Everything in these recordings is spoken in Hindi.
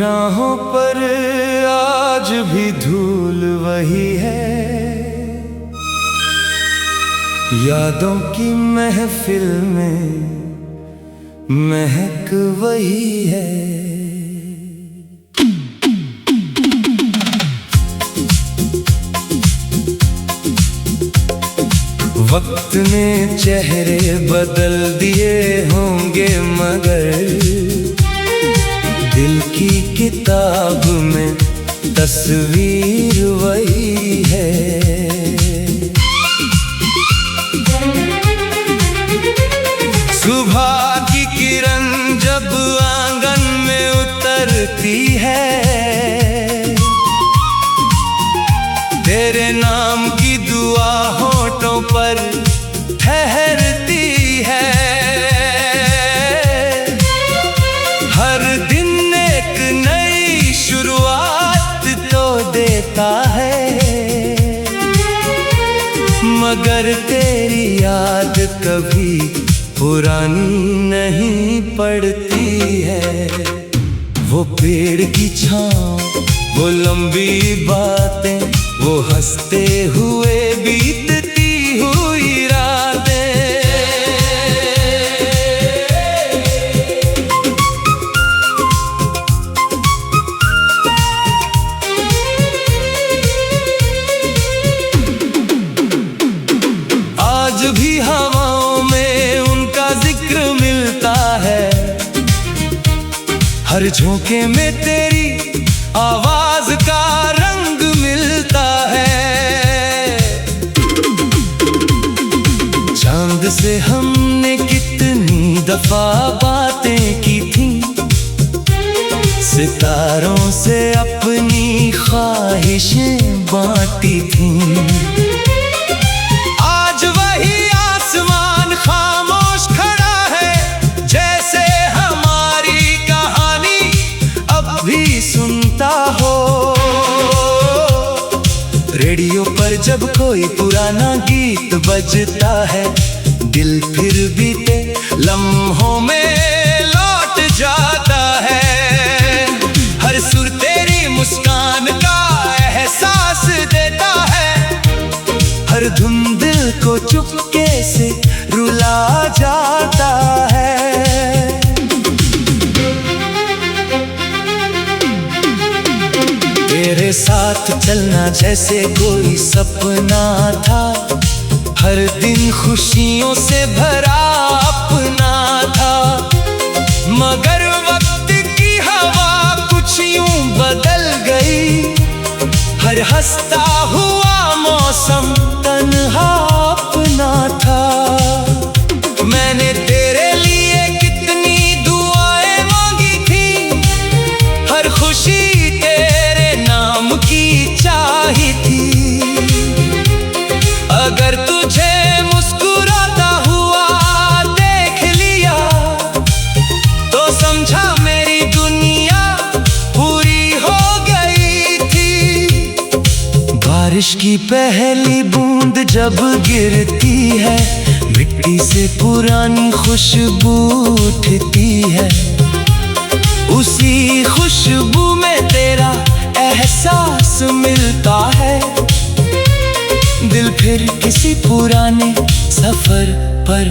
राहों पर आज भी धूल वही है, यादों की महफिल में महक वही है। वक्त ने चेहरे बदल दिए होंगे मगर दिल की किताब में तस्वीर वही है। सुबह की किरण जब आंगन में उतरती है, तेरे नाम की दुआ होठों पर ठहरती है। हर दिन एक नई शुरुआत तो देता है, मगर तेरी याद कभी पुरानी नहीं पड़ती है। वो पेड़ की छाँव, वो लंबी बातें, वो हंसते हुए बीतती हुई रातें। आज भी हवाओं में उनका जिक्र मिलता है, हर झोंके में तेरी आवाज का रंग मिलता है। चांद से हमने कितनी दफा बातें की थी, सितारों से अपनी ख्वाहिशें बांटी थी। आज वही आसमान खामोश खड़ा है, जैसे हमारी कहानी अब भी सुनता हो। रेडियो पर जब कोई पुराना गीत बजता है, दिल फिर बीते लम्हों में लौट जाता है। हर सुर तेरी मुस्कान का एहसास देता है, हर धुन दिल को चुपके से रुला जाता है। तेरे साथ चलना जैसे कोई सपना था, हर दिन खुशियों से भरा अपना था। मगर वक्त की हवा कुछ यूं बदल गई, हर हंसता हुआ मौसम तन्हा अपना था। मैंने तेरे लिए कितनी दुआएं मांगी थी, हर खुशी तेरे नाम की चाही थी। अगर तुझे मुस्कुराता हुआ देख लिया, तो समझा मेरी दुनिया पूरी हो गई थी। बारिश की पहली बूंद जब गिरती है, मिट्टी से पुरानी खुशबू उठती है। उसी खुशबू में तेरा एहसास मिलता है, दिल फिर किसी पुराने सफर पर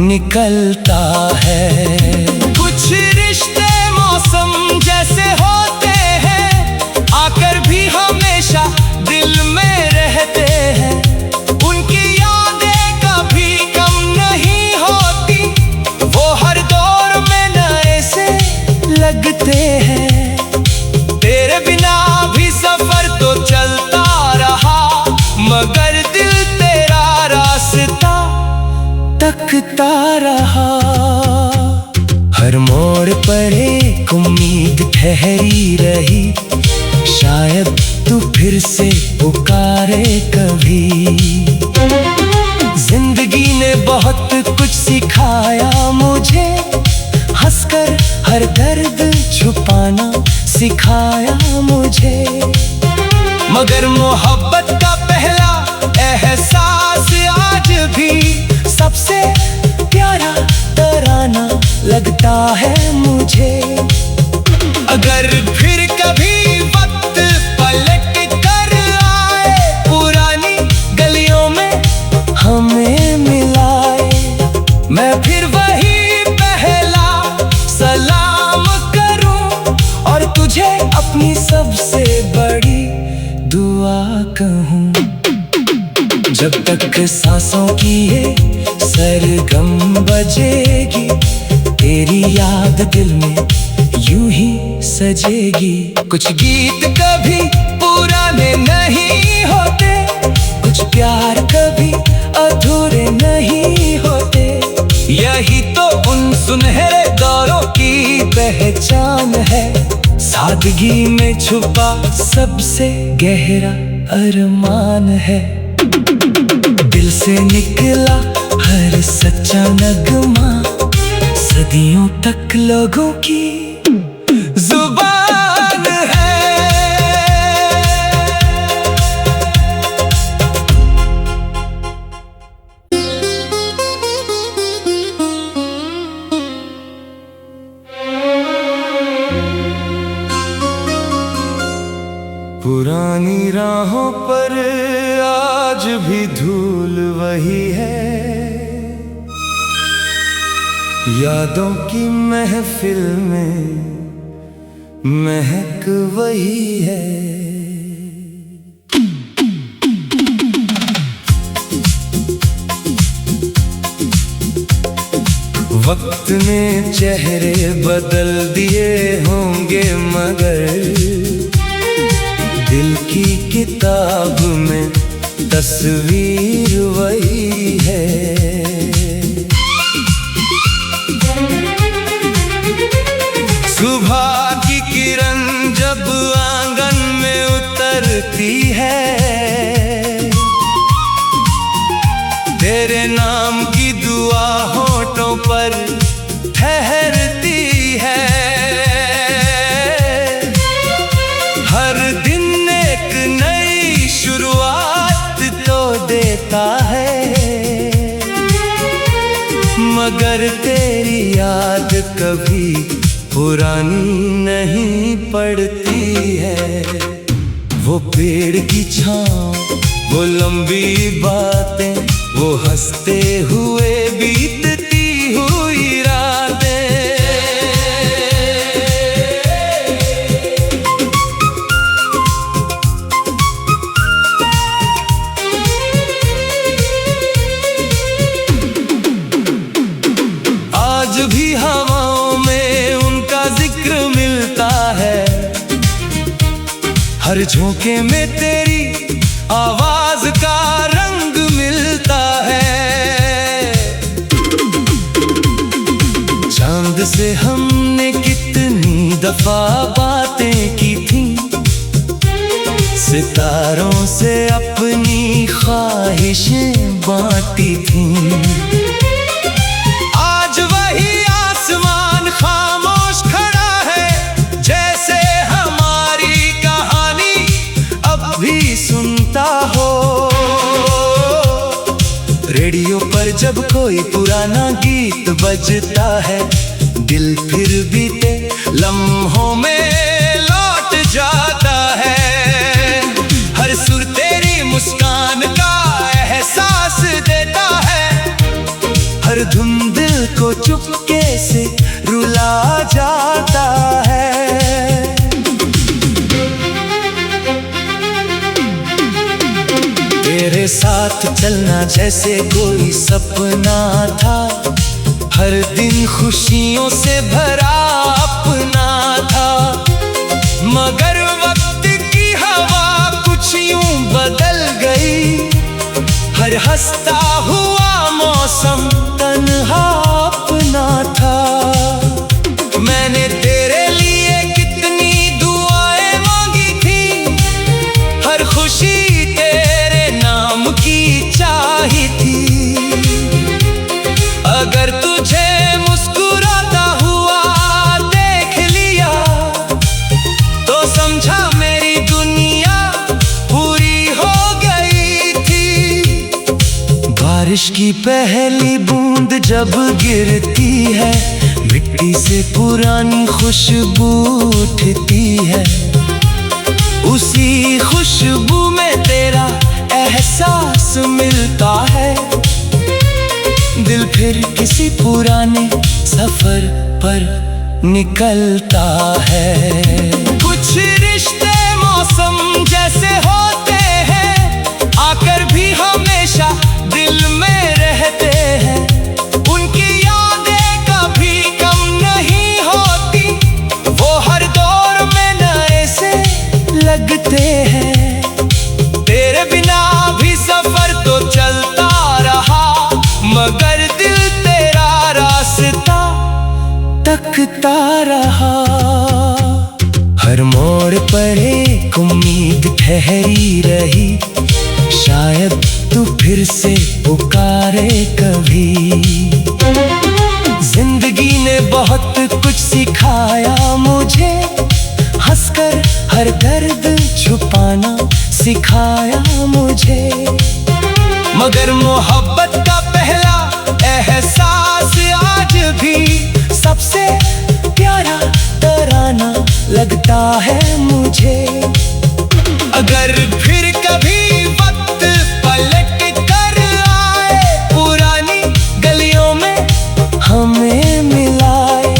निकलता है। कुछ रिश्ते मौसम जैसे होते हैं, आकर भी हमेशा दिल में रहते हैं। उनकी यादें कभी कम नहीं होती, वो हर दौर में नए से लगते हैं। तेरे बिना भी सफर तो चलता रहा, मगर दिल तेरा रास्ता तकता रहा। हर मोड़ पर एक उम्मीद ठहरी रही, शायद तू फिर से पुकारे कभी। जिंदगी ने बहुत कुछ सिखाया मुझे, हंसकर हर दर्द छुपाना सिखाया मुझे। मगर मोहब्बत का पहला एहसास आज भी सबसे प्यारा तराना लगता है मुझे। अगर भी जब तक सांसों की ये सरगम बजेगी, तेरी याद दिल में यूं ही सजेगी। कुछ गीत कभी पुराने नहीं होते, कुछ प्यार कभी अधूरे नहीं होते। यही तो उन सुनहरे दौरों की पहचान है, सादगी में छुपा सबसे गहरा अरमान है। दिल से निकला हर सच्चा नगमा, सदियों तक लोगों की जुबान है। पुरानी राहों पर आज भी धूल वही है, यादों की महफिल में महक वही है। वक्त ने चेहरे बदल दिए होंगे, मगर दिल की किताब में तस्वीर वही है। सुबह की किरण जब आंगन में उतरती है, तेरे नाम की दुआ होठों पर ठहरती है। हर दिन एक नई शुरुआत तो देता है, मगर तेरी याद कभी पुरानी नहीं पड़ती है। वो पेड़ की छाँव, वो लंबी बातें, वो हंसते हुए बीतती हुई रातें। आज भी हवाओं में उनका जिक्र मिलता है, हर झोंके में तेरी आवाज का रंग मिलता है। चांद से हमने कितनी दफा बातें की थी, सितारों से अपनी ख्वाहिशें बांटी थी। आज वही आसमान खामोश खड़ा है, जैसे हमारी कहानी अब भी सुनता हो। रेडियो पर जब कोई पुराना गीत बजता है, दिल फिर बीते लम्हों में लौट जाता है। हर सुर तेरी मुस्कान का एहसास देता है, हर धुन दिल को चुपके से रुला जाता है। तेरे साथ चलना जैसे कोई सपना था, हर दिन खुशियों से भरा अपना था। मगर वक्त की हवा कुछ यूं बदल गई, हर हंसता हुआ मौसम तन्हा अपना था। मैंने तेरे लिए कितनी दुआएं मांगी थी, हर खुशी तेरे नाम की चाही थी। अगर तुझे मुस्कुराता हुआ देख लिया, तो समझा मेरी दुनिया पूरी हो गई थी। बारिश की पहली बूंद जब गिरती है, मिट्टी से पुरानी खुशबू उठती है। उसी खुशबू में तेरा एहसास मिलता है, दिल फिर किसी पुराने सफर पर निकलता है। कुछ रिश्ते मौसम जैसे होते हैं, आकर भी हमेशा तकता रहा। हर मोड़ पर एक उम्मीद ठहरी रही, शायद तू फिर से पुकारे कभी। जिंदगी ने बहुत कुछ सिखाया मुझे, हंसकर हर दर्द छुपाना सिखाया मुझे। मगर मोहब्बत का पहला एहसास आज भी सबसे प्यारा तराना लगता है मुझे। अगर फिर कभी वक्त पलट कर आए, पुरानी गलियों में हमें मिलाए,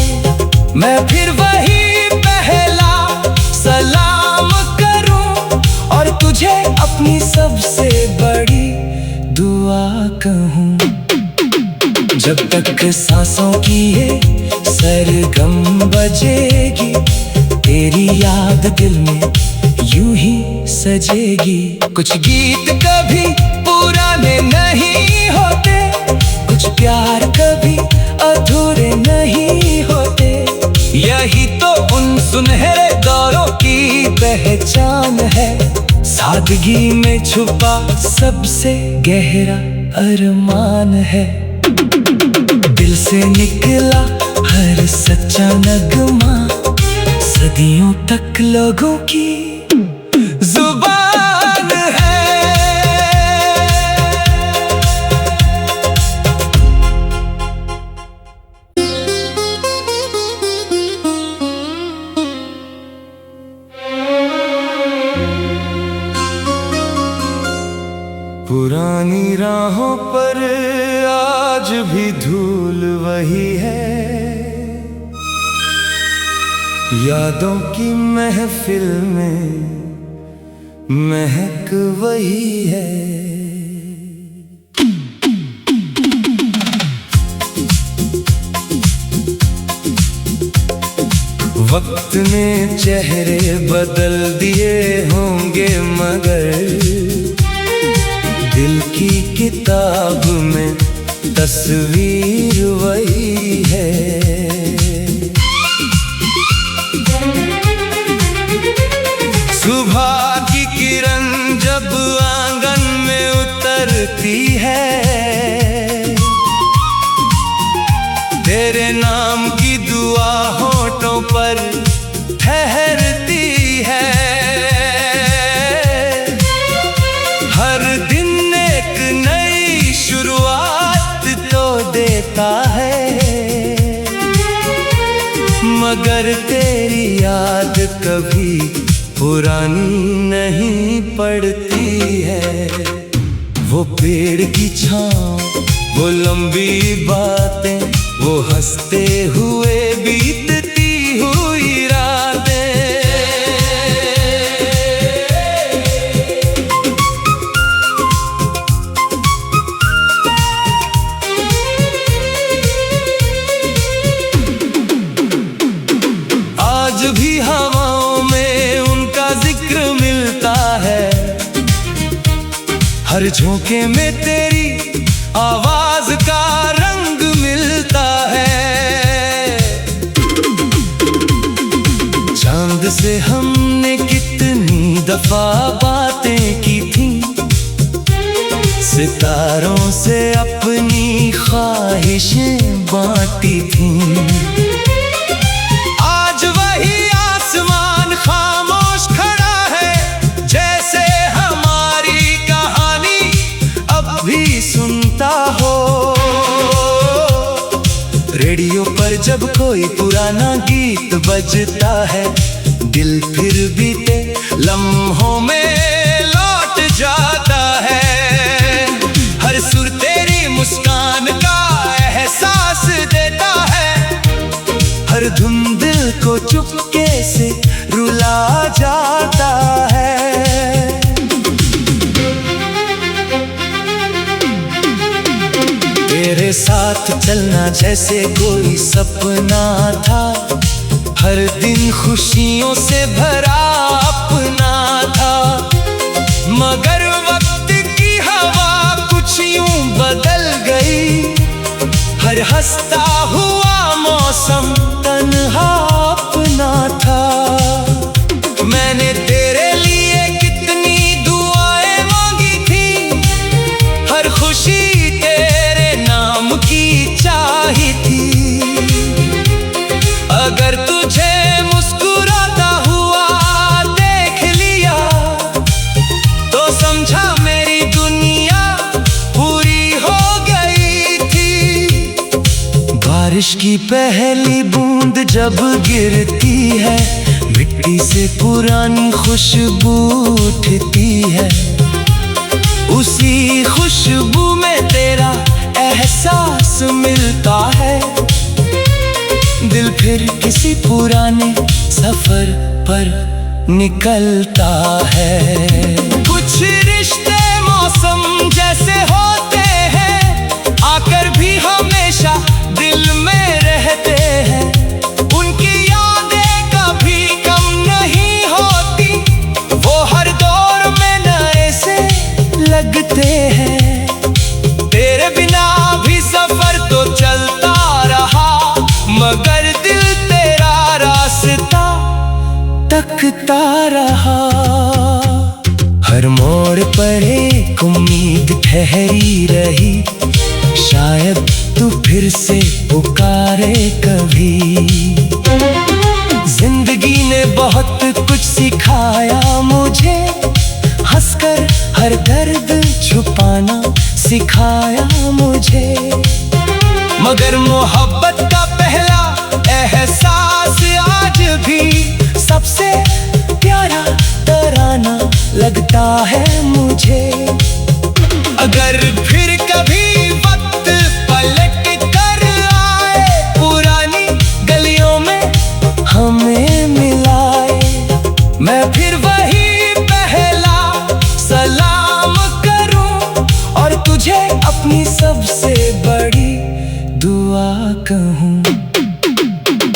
मैं फिर वही पहला सलाम करूं और तुझे अपनी सबसे बड़ी दुआ कहूं। जब तक सांसों की ये सरगम बजेगी, तेरी याद दिल में यूं ही सजेगी। कुछ गीत कभी पुराने नहीं होते, कुछ प्यार कभी अधूरे नहीं होते। यही तो उन सुनहरे दौरों की पहचान है, सादगी में छुपा सबसे गहरा अरमान है। दिल से निकला हर सच्चा नगमा, सदियों तक लोगों की जुबान है। पुरानी राहों पर आज भी धूल वही है, यादों की महफिल में महक वही है। वक्त ने चेहरे बदल दिए होंगे, मगर दिल की किताब में तस्वीर वही है। सुबह की किरण जब आंगन में उतरती है, तेरे नाम की दुआ होठों पर ठहरती है। हर दिन एक नई शुरुआत तो देता है, मगर तेरी याद कभी पुरानी नहीं पड़ती है। वो पेड़ की छाँव, वो लंबी बातें, वो हंसते हुए बीतती हुई रातें। आज भी हवाओं में उनका जिक्र मिलता है, हर झोंके में तेरी आवाज का रंग मिलता है। चांद से हमने कितनी दफा बातें की थी, सितारों से अपनी ख्वाहिशें बांटी थी। आज वही आसमान खामोश खड़ा है, जैसे हमारी कहानी अब भी सुनता हो। रेडियो पर जब कोई पुराना गीत बजता है, दिल फिर बीते लम्हों में लौट जाता है। हर सुर तेरी मुस्कान का एहसास देता है, हर धुन दिल को चुपके से रुला जाता है। तेरे साथ चलना जैसे कोई सपना था, हर दिन खुशियों से भरा अपना था। मगर वक्त की हवा कुछ यूं बदल गई, हर हंसता हुआ मौसम अगर तुझे मुस्कुराता हुआ देख लिया तो समझा मेरी दुनिया पूरी हो गई थी। बारिश की पहली बूंद जब गिरती है, मिट्टी से पुरानी खुशबू उठती है। उसी खुशबू में तेरा एहसास मिलता है। दिल फिर किसी पुराने सफर पर निकलता है। कुछ रिश्ते मौसम जैसे होते हैं, आकर भी हमेशा दिल में रहते हैं। उनकी यादें कभी कम नहीं होती, वो हर दौर में नए से लगते हैं। तेरे बिना भी सफर तो चलता रहा, मगर दिल तेरा रास्ता तकता रहा। हर मोड़ पर एक उम्मीद ठहरी रही, शायद तू फिर से पुकारे कभी। जिंदगी ने बहुत कुछ सिखाया मुझे, हंसकर हर दर्द छुपाना सिखाया मुझे। मगर मोहब्बत का पहला एहसास आज भी सबसे प्यारा तराना लगता है मुझे। अगर फिर कभी वक्त पलट कर आए, पुरानी गलियों में हमें मिलाए, मैं फिर वही पहला सलाम करूं और तुझे अपनी सबसे बड़ी दुआ कहूं।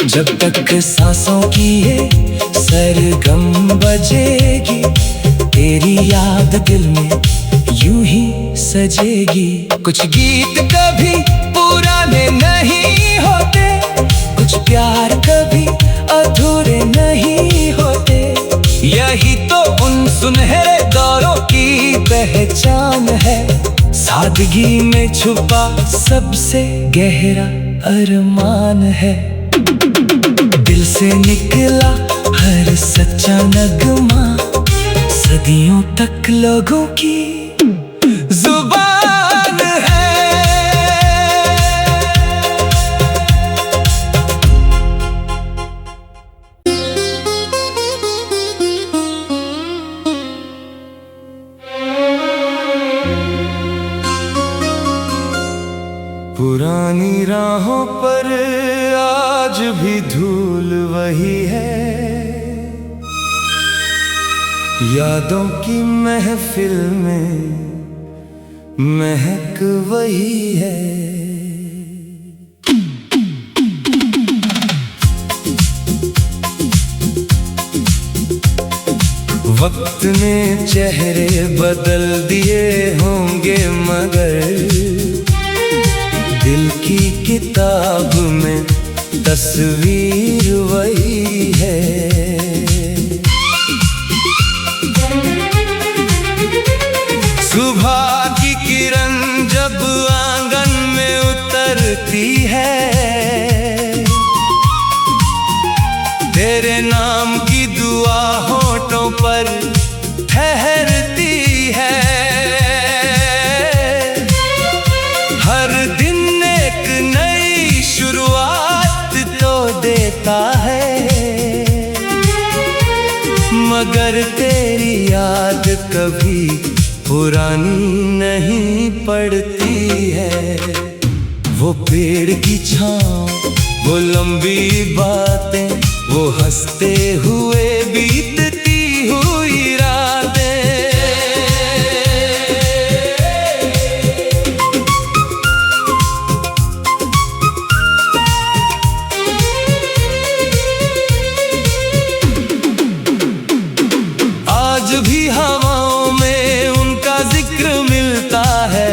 जब तक सांसों की ये सरगम बजेगी, तेरी याद दिल में यूं ही सजेगी। कुछ गीत कभी पुराने नहीं होते, कुछ प्यार कभी अधूरे नहीं होते। यही तो उन सुनहरे दौरों की पहचान है, सादगी में छुपा सबसे गहरा अरमान है। दिल से निकला हर सच्चा नगमा, सदियों तक लोगों की जुबान है। पुरानी राहों पर आज भी धूल वही है, यादों की महफिल में महक वही है। वक्त ने चेहरे बदल दिए होंगे, मगर दिल की किताब में तस्वीर वही है। सुबह की किरण जब आंगन में उतरती है, तेरे नाम की दुआ होठों पर ठहरती है। हर दिन एक नई शुरुआत तो देता है, मगर तेरी याद कभी पुरानी नहीं पड़ती है। वो पेड़ की छाँव, वो लंबी बातें, वो हंसते हुए बीतती हुई रातें। आज भी हवाओं में उनका जिक्र मिलता है,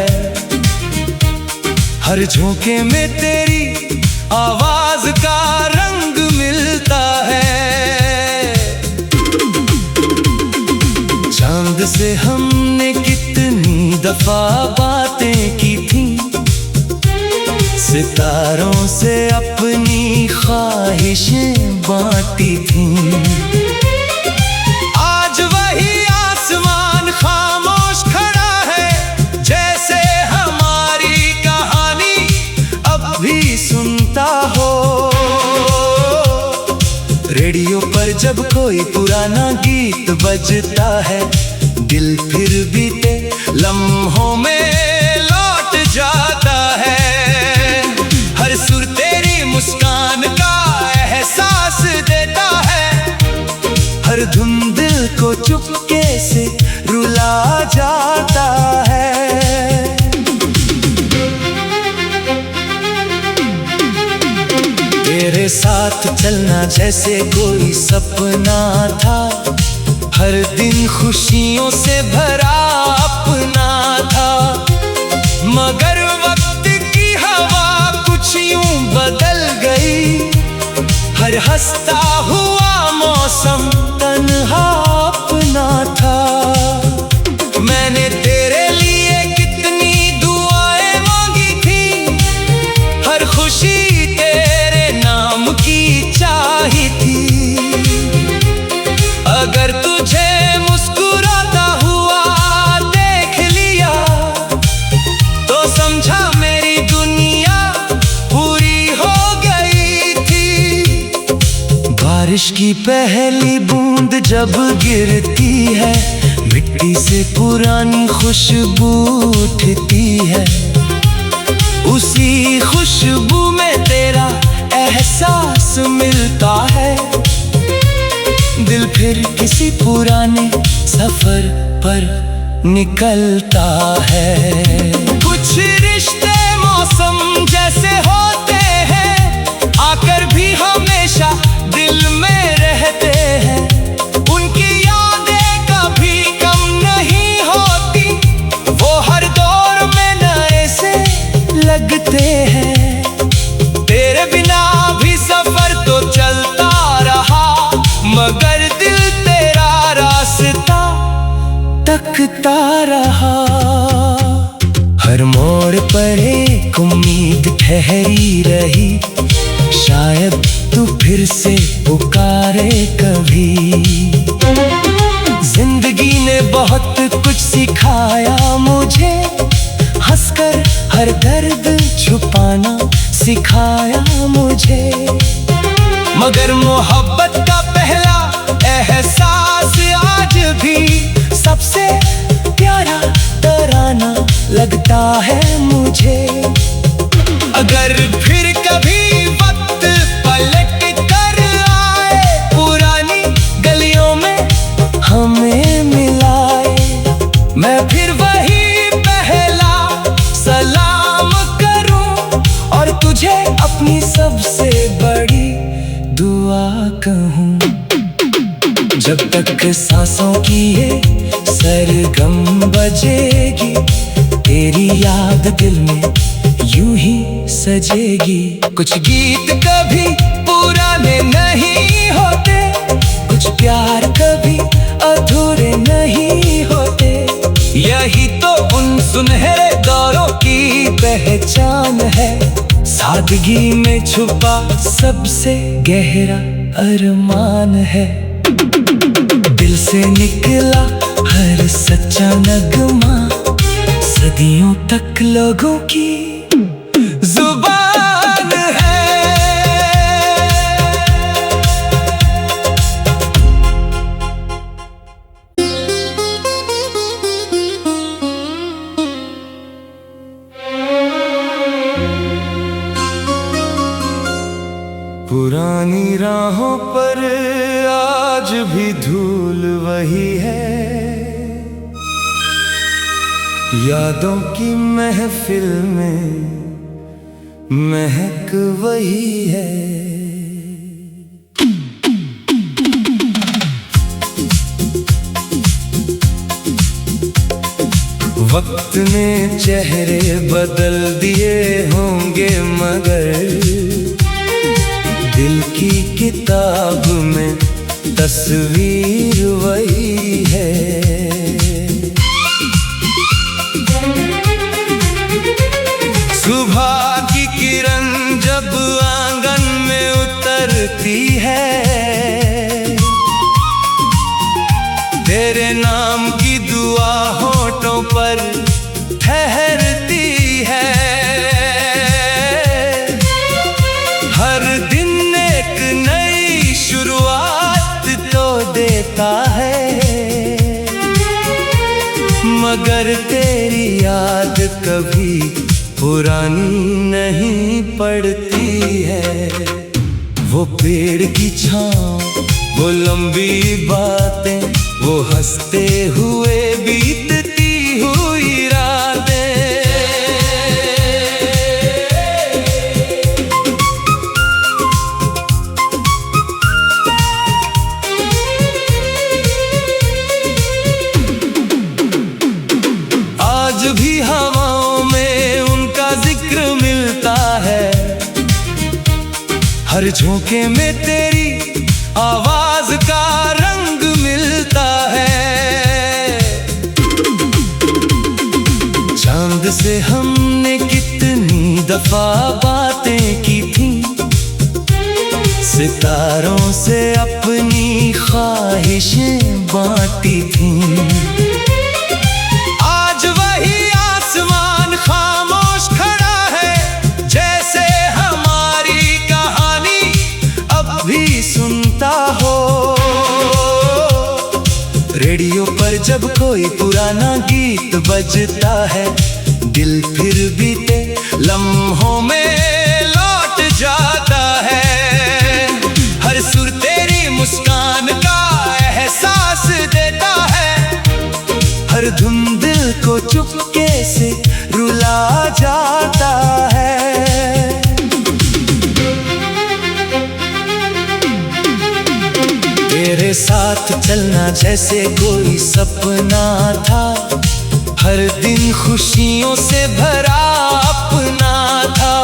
हर झोंके में तेरी आवाज का रंग मिलता है। चांद से हमने कितनी दफा बातें की थी, सितारों से अपनी ख्वाहिशें बांटी थी। आज वही आसमान खामोश खड़ा है, जैसे हमारी कहानी अब भी सुनता हो। रेडियो पर जब कोई पुराना गीत बजता है, दिल फिर बीते लम्हों में लौट जाता है। हर सुर तेरी मुस्कान का एहसास देता है, हर धुन दिल को चुपके से रुला जाता है। तेरे साथ चलना जैसे कोई सपना था, हर दिन खुशियों से भरा अपना था। मगर वक्त की हवा कुछ यूं बदल गई, हर हंसता हुआ मौसम तन्हा अपना था। मैंने तेरे लिए कितनी दुआएं मांगी थी, हर खुशी तेरे नाम की चाही थी। अगर तुझे मुस्कुराता हुआ देख लिया, तो समझा मेरी दुनिया पूरी हो गई थी। बारिश की पहली बूंद जब गिरती है, मिट्टी से पुरानी खुशबू उठती है। उसी खुशबू में तेरा एहसास मिलता है, दिल फिर किसी पुराने सफर पर निकलता है। कुछ रिश्ते मौसम जैसे होते हैं, आकर भी हमेशा दिल में रहते हैं। उनकी यादें कभी कम नहीं होती, वो हर दौर में नए से लगते हैं। तेरे बिना भी सफर तो चलता रहा, मगर दिल तेरा रास्ता तकता रहा। हर मोड़ पर एक उम्मीद ठहरी रही, शायद तू फिर से पुकारे कभी। जिंदगी ने बहुत कुछ सिखाया मुझे, हंसकर हर दर्द छुपाना सिखाया मुझे। मगर मोहब्बत का पहला एहसास आज भी सबसे प्यारा तराना लगता है मुझे। अगर फिर कभी वक्त पलट कर आए, पुरानी गलियों में हमें मिलाए, मैं फिर वही पहला सलाम करूं और तुझे अपनी सबसे बड़ी दुआ कहूं। जब तक सांसों की ये सरगम बजेगी, तेरी याद दिल में यूं ही सजेगी। कुछ गीत कभी पुराने नहीं होते, कुछ प्यार कभी अधूरे नहीं होते। यही तो उन सुनहरे दौरों की पहचान है, सादगी में छुपा सबसे गहरा अरमान है। दिल से निकला हर सच्चा नगमा, सदियों तक लोगों की जुबान है। पुरानी राहों पर आज भी धूल वही है, यादों की महफिल में महक वही है। वक्त ने चेहरे बदल दिए होंगे, मगर दिल की किताब में तस्वीर वही है। सुबह की किरण याद कभी पुरानी नहीं पड़ती है। वो पेड़ की छाँव, वो लंबी बातें, वो हंसते हुए बीतती हुई रातें। आज भी हवाओं में उनका जिक्र मिलता है, हर झोंके में तेरी आवाज का रंग मिलता है। चांद से हमने कितनी दफा बातें की थी, सितारों से अपनी ख्वाहिशें बांटी थी। आज वही आसमान खामोश खड़ा है, जैसे हमारी कहानी अब भी सुनता हो। रेडियो पर जब कोई पुराना गीत बजता है, दिल फिर बीते लम्हों में लौट जाता है। हर सुर तेरी मुस्कान का एहसास देता है, हर धुन दिल को चुपके से रुला जाता है। तेरे साथ चलना जैसे कोई सपना था, हर दिन खुशियों से भरा अपना था।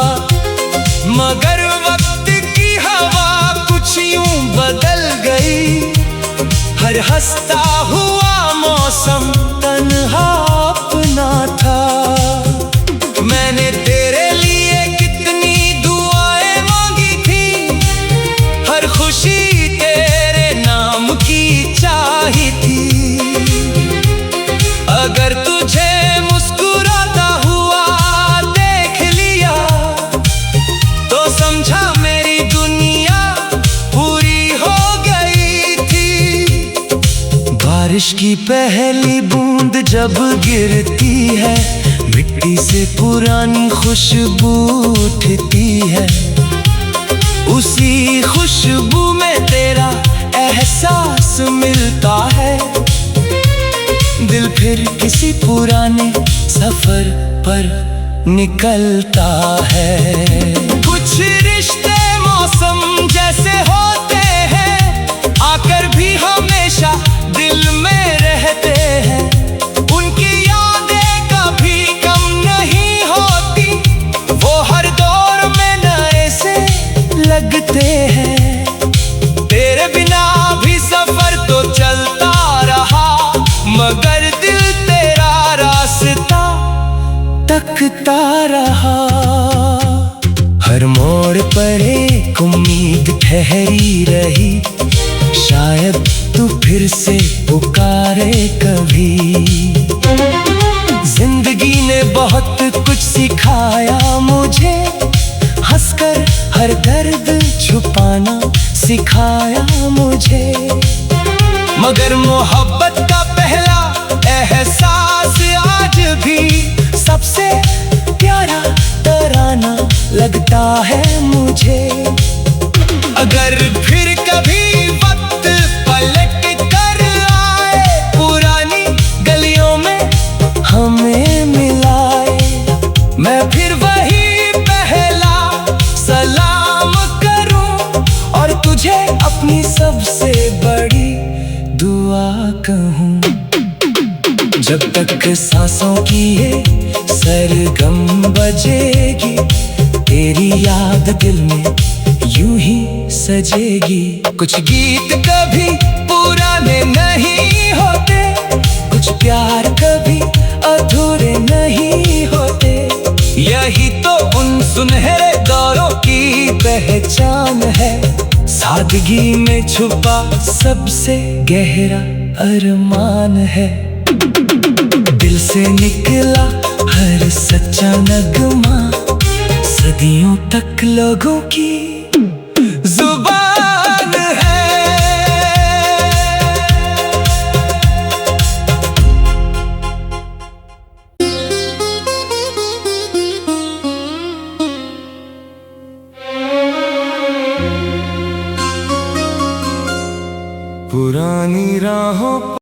मगर वक्त की हवा कुछ यूं बदल गई, हर हंसता हुआ मौसम तन्हा अपना था। मैंने तेरे लिए कितनी दुआएं मांगी थी, हर खुशी तेरे नाम की चाही थी। अगर तुझे मुस्कुराता हुआ देख लिया, तो समझा मेरी दुनिया पूरी हो गई थी। बारिश की पहली बूंद जब गिरती है, मिट्टी से पुरानी खुशबू उठती है। उसी खुशबू में तेरा एहसास मिलता है, दिल फिर किसी पुराने सफर पर निकलता है। कुछ रिश्ते मौसम जैसे होते हैं, आकर भी हमेशा दिल में रहते हैं। उनकी यादें कभी कम नहीं होती, वो हर दौर में नए से लगते हैं। तेरे बिना भी सफर तो चलता रहा, मगर दिल तेरा रास्ता तकता रहा। हर मोड़ पर एक उम्मीद ठहरी रही, शायद तू फिर से पुकारे कभी। जिंदगी ने बहुत कुछ सिखाया मुझे, हंसकर हर दर्द छुपाना सिखाया मुझे। मगर मोहब्बत का पहला एहसास आज भी सबसे प्यारा तराना लगता है मुझे। अगर फिर कभी वक्त पलट कर आए, पुरानी गलियों में हमें मिलाए, मैं फिर वही पहला सलाम करूं और तुझे अपनी सबसे बड़ी दुआ कहूं। जब तक सांसों की ये सरगम बजेगी, तेरी याद दिल में यूं ही सजेगी। कुछ गीत कभी पुराने नहीं होते, कुछ प्यार कभी अधूरे नहीं होते। यही तो उन सुनहरे दौरों की पहचान है, सादगी में छुपा सबसे गहरा अरमान है। दिल से निकला हर सच्चा नगमा, सदियों तक लोगों की जुबान है। राहों